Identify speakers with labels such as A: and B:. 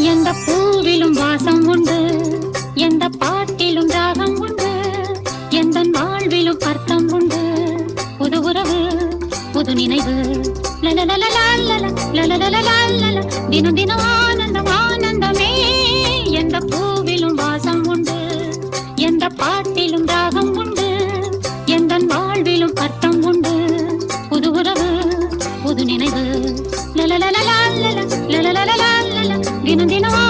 A: எந்த பூவிலும் வாசம் உண்டு, எந்த பாட்டிலும் ராகம் உண்டு, எந்த வாழ்விலும் அர்த்தம் உண்டு. புது உறவு புது நினைவு தினம் தினம் ஆனந்தம் ஆனந்தமே. எந்த பூவிலும் வாசம் உண்டு, எந்த பாட்டிலும் ராகம் உண்டு, எந்த வாழ்விலும் அர்த்தம் உண்டு. புது உறவு புது நினைவு தினம் தினம்